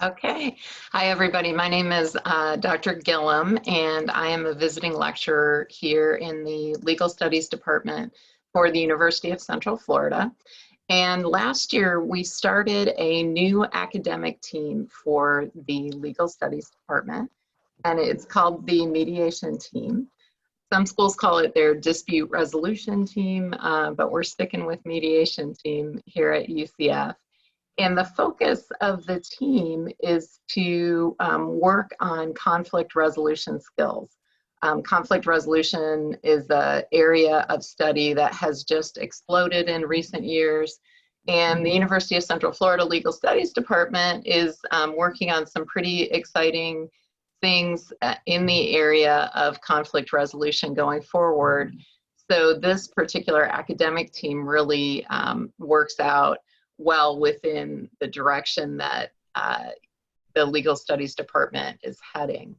Okay. Hi, everybody. My name is Dr. Gillum, and I am a visiting lecturer here in the Legal Studies Department for the University of Central Florida. And last year, we started a new academic team for the Legal Studies Department, and it's called the Mediation Team. Some schools call it their Dispute Resolution Team, but we're sticking with Mediation Team here at UCF. And the focus of the team is to work on conflict resolution skills. Conflict resolution is an area of study that has just exploded in recent years. And the University of Central Florida Legal Studies Department is working on some pretty exciting things in the area of conflict resolution going forward. So this particular academic team really works out well within the direction that the Legal Studies Department is heading.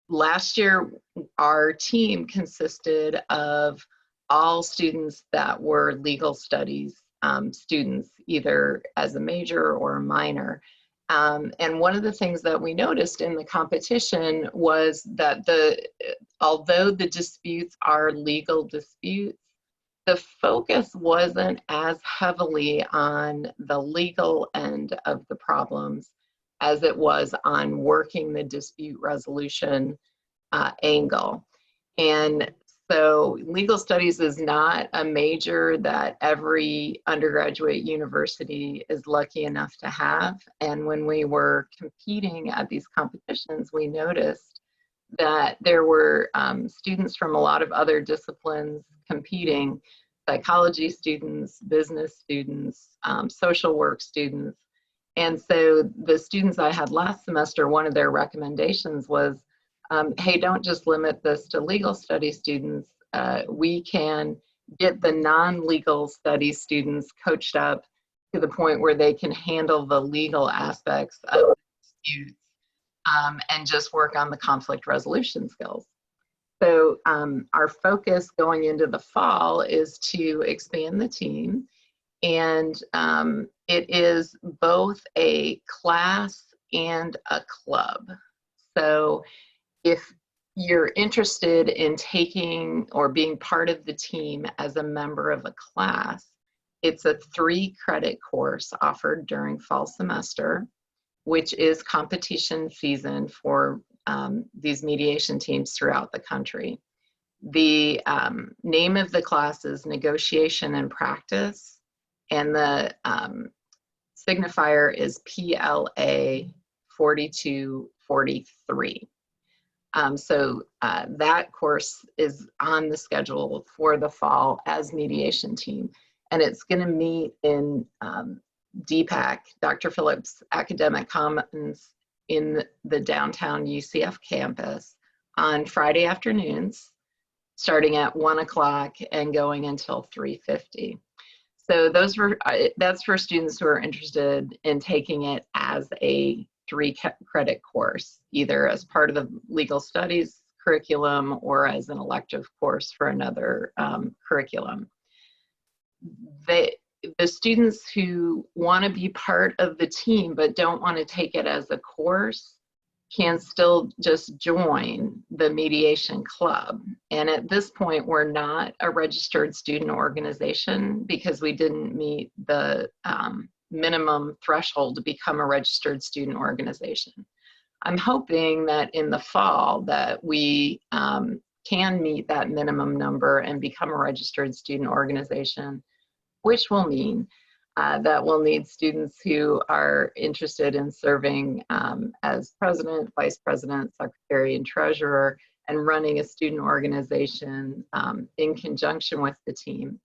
Last year, our team consisted of all students that were legal studies students, either as a major or a minor. And one of the things that we noticed in the competition was that although the disputes are legal disputes, the focus wasn't as heavily on the legal end of the problems as it was on working the dispute resolution angle. And so legal studies is not a major that every undergraduate university is lucky enough to have. And when we were competing at these competitions, we noticed that there were students from a lot of other disciplines competing: psychology students, business students, social work students. And so the students I had last semester, one of their recommendations was, hey, don't just limit this to legal studies students. We can get the non-legal studies students coached up to the point where they can handle the legal aspects of disputes and just work on the conflict resolution skills. So our focus going into the fall is to expand the team, and it is both a class and a club. So if you're interested in taking or being part of the team as a member of a class, it's a 3-credit course offered during fall semester, which is competition season for these mediation teams throughout the country. The name of the class is Negotiation and Practice, and the signifier is PLA 4243. So that course is on the schedule for the fall as mediation team, and it's going to meet in DPAC, Dr. Phillips Academic Commons, in the downtown UCF campus on Friday afternoons, starting at 1 o'clock and going until 3:50. So that's for students who are interested in taking it as a 3-credit course, either as part of the legal studies curriculum or as an elective course for another curriculum. The students who want to be part of the team but don't want to take it as a course can still just join the mediation club. And at this point, we're not a registered student organization because we didn't meet the minimum threshold to become a registered student organization. I'm hoping that in the fall that we can meet that minimum number and become a registered student organization, which will mean that we'll need students who are interested in serving as president, vice president, secretary, and treasurer, and running a student organization in conjunction with the team.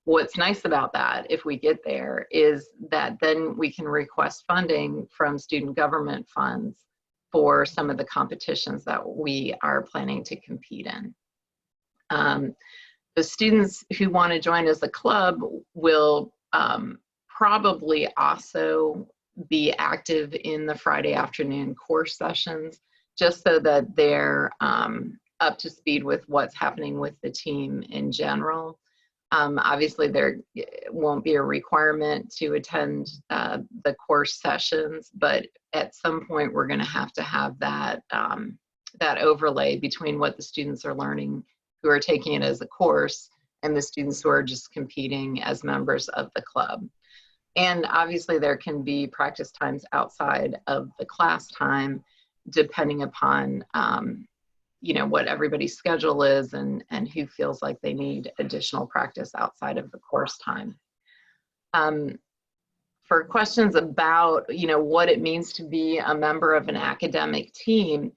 What's nice about that, if we get there, is that then we can request funding from student government funds for some of the competitions that we are planning to compete in. The students who want to join as a club will probably also be active in the Friday afternoon course sessions, just so that they're up to speed with what's happening with the team in general. Obviously, there won't be a requirement to attend the course sessions, but at some point we're going to have that, that overlay between what the students are learning who are taking it as a course and the students who are just competing as members of the club. And obviously there can be practice times outside of the class time, depending upon you know, what everybody's schedule is and who feels like they need additional practice outside of the course time. For questions about, you know, what it means to be a member of an academic team,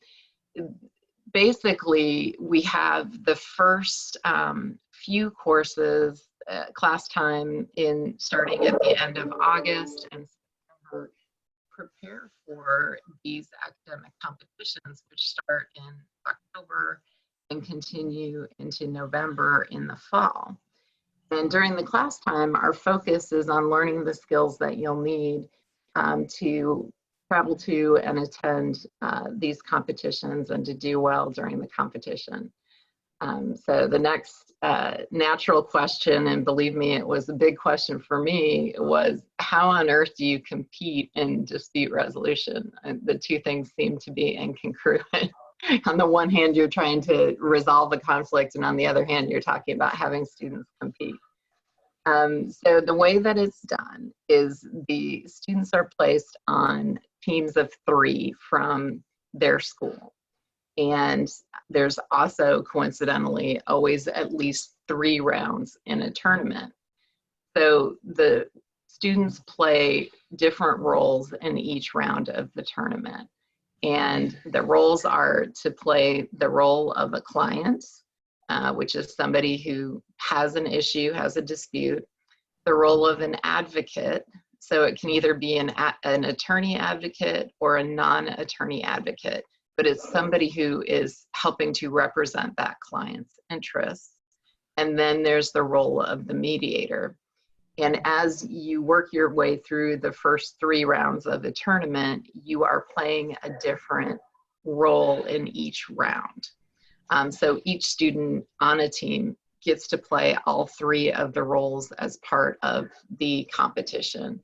basically we have the first few courses, class time starting at the end of August and September, prepare for these academic competitions, which start in October and continue into November in the fall. And during the class time, our focus is on learning the skills that you'll need to travel to and attend these competitions and to do well during the competition. So the next natural question, and believe me, it was a big question for me, was how on earth do you compete in dispute resolution? And the two things seem to be incongruent. On the one hand, you're trying to resolve a conflict, and on the other hand, you're talking about having students compete. So the way that it's done is the students are placed on teams of 3 from their school. And there's also, coincidentally, always at least 3 rounds in a tournament. So the students play different roles in each round of the tournament. And the roles are to play the role of a client, which is somebody who has an issue, has a dispute, the role of an advocate. So it can either be an attorney advocate or a non-attorney advocate, but it's somebody who is helping to represent that client's interests. And then there's the role of the mediator. And as you work your way through the first 3 rounds of the tournament, you are playing a different role in each round. So each student on a team gets to play all 3 of the roles as part of the competition.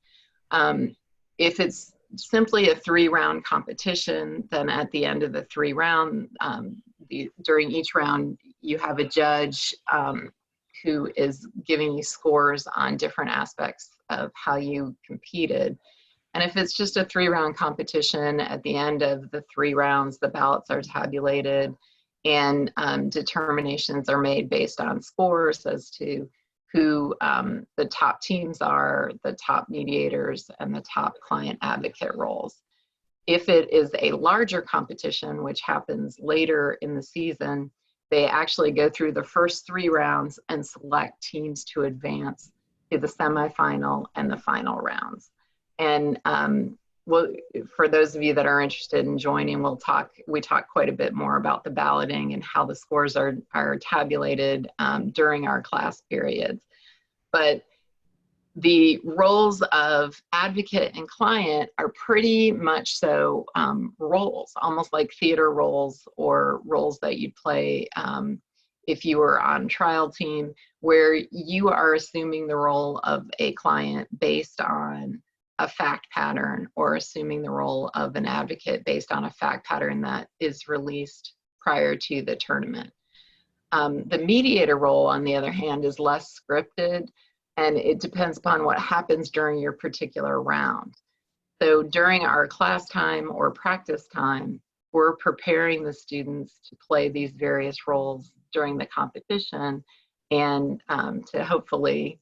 If it's simply a 3-round competition, then at the end of the 3 round, during each round, you have a judge who is giving you scores on different aspects of how you competed. And if it's just a 3-round competition, at the end of the 3 rounds, the ballots are tabulated and determinations are made based on scores as to who the top teams are, the top mediators, and the top client advocate roles. If it is a larger competition, which happens later in the season, they actually go through the first 3 rounds and select teams to advance to the semifinal and the final rounds. And well, for those of you that are interested in joining, we talk quite a bit more about the balloting and how the scores are tabulated during our class periods. But the roles of advocate and client are pretty much so roles, almost like theater roles or roles that you'd play if you were on trial team, where you are assuming the role of a client based on a fact pattern, or assuming the role of an advocate based on a fact pattern that is released prior to the tournament. The mediator role, on the other hand, is less scripted, and it depends upon what happens during your particular round. So during our class time or practice time, we're preparing the students to play these various roles during the competition and to hopefully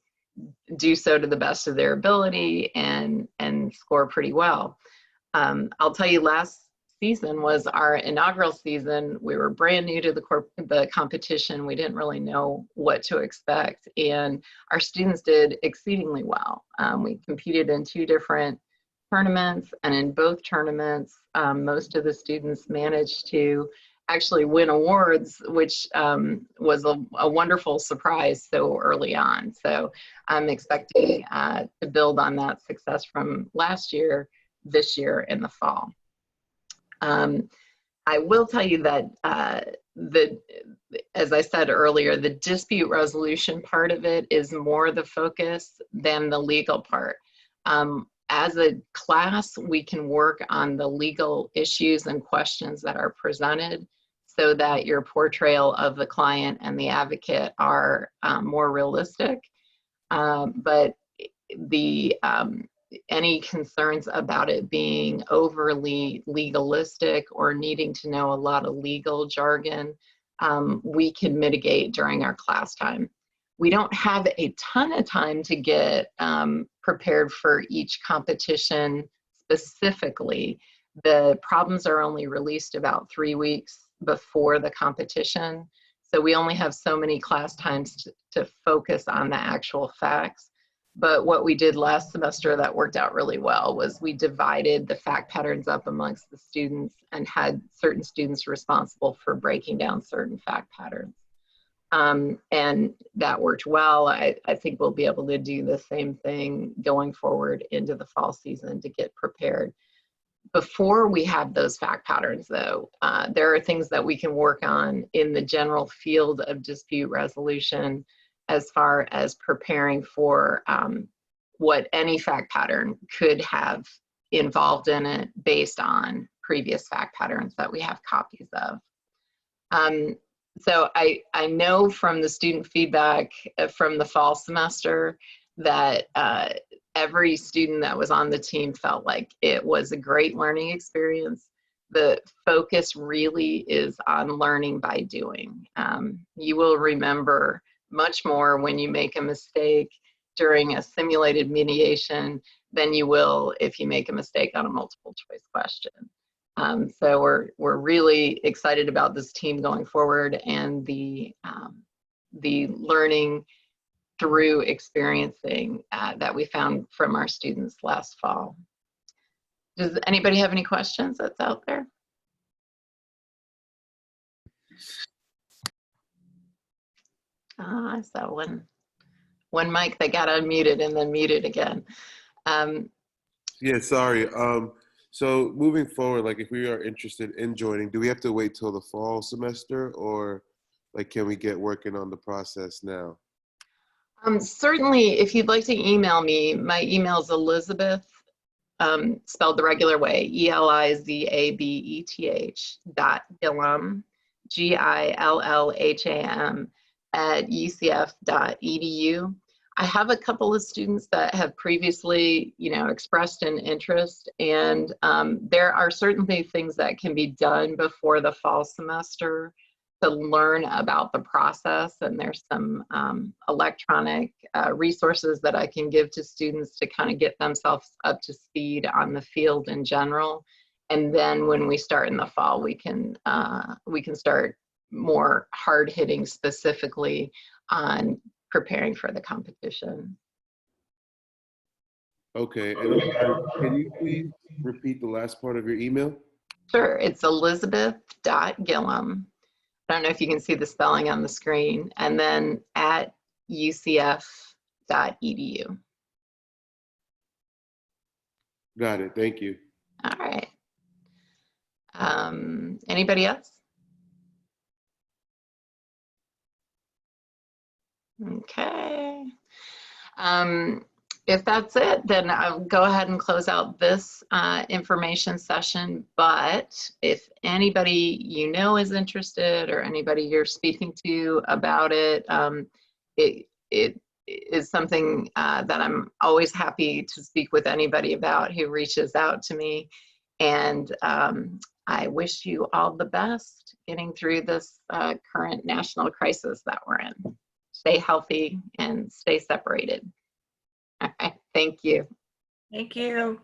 do so to the best of their ability and score pretty well. I'll tell you, last season was our inaugural season. We were brand new to the competition. We didn't really know what to expect, and our students did exceedingly well. We competed in 2 different tournaments, and in both tournaments, most of the students managed to actually win awards, which was a wonderful surprise so early on. So I'm expecting to build on that success from last year, this year in the fall. I will tell you that as I said earlier, the dispute resolution part of it is more the focus than the legal part. As a class, we can work on the legal issues and questions that are presented so that your portrayal of the client and the advocate are more realistic. But any concerns about it being overly legalistic or needing to know a lot of legal jargon, we can mitigate during our class time. We don't have a ton of time to get prepared for each competition specifically. The problems are only released about 3 weeks before the competition. So we only have so many class times to focus on the actual facts. But what we did last semester that worked out really well was we divided the fact patterns up amongst the students and had certain students responsible for breaking down certain fact patterns. And that worked well. I think we'll be able to do the same thing going forward into the fall season to get prepared. Before we have those fact patterns, though, there are things that we can work on in the general field of dispute resolution as far as preparing for what any fact pattern could have involved in it based on previous fact patterns that we have copies of. So I know from the student feedback from the fall semester that every student that was on the team felt like it was a great learning experience. The focus really is on learning by doing. You will remember much more when you make a mistake during a simulated mediation than you will if you make a mistake on a multiple choice question. So we're really excited about this team going forward and the learning through experiencing that we found from our students last fall. Does anybody have any questions that's out there? I saw one mic that got unmuted and then muted again. Yeah, sorry. So moving forward, like if we are interested in joining, do we have to wait till the fall semester, or like can we get working on the process now? Certainly, if you'd like to email me, my email is Elizabeth, spelled the regular way, ELIZABETH.Gillham, GILLHAM, @ucf.edu. I have a couple of students that have previously, expressed an interest, and there are certainly things that can be done before the fall semester to learn about the process, and there's some electronic resources that I can give to students to kind of get themselves up to speed on the field in general. And then when we start in the fall, we can start more hard-hitting specifically on preparing for the competition. Okay, and can you please repeat the last part of your email? Sure, it's Elizabeth.Gillham. I don't know if you can see the spelling on the screen, and then @ucf.edu. Got it, thank you. All right. Anybody else? Okay. If that's it, then I'll go ahead and close out this information session. But if anybody is interested, or anybody you're speaking to about it, it is something that I'm always happy to speak with anybody about who reaches out to me. And I wish you all the best getting through this current national crisis that we're in. Stay healthy and stay separated. All right, thank you. Thank you.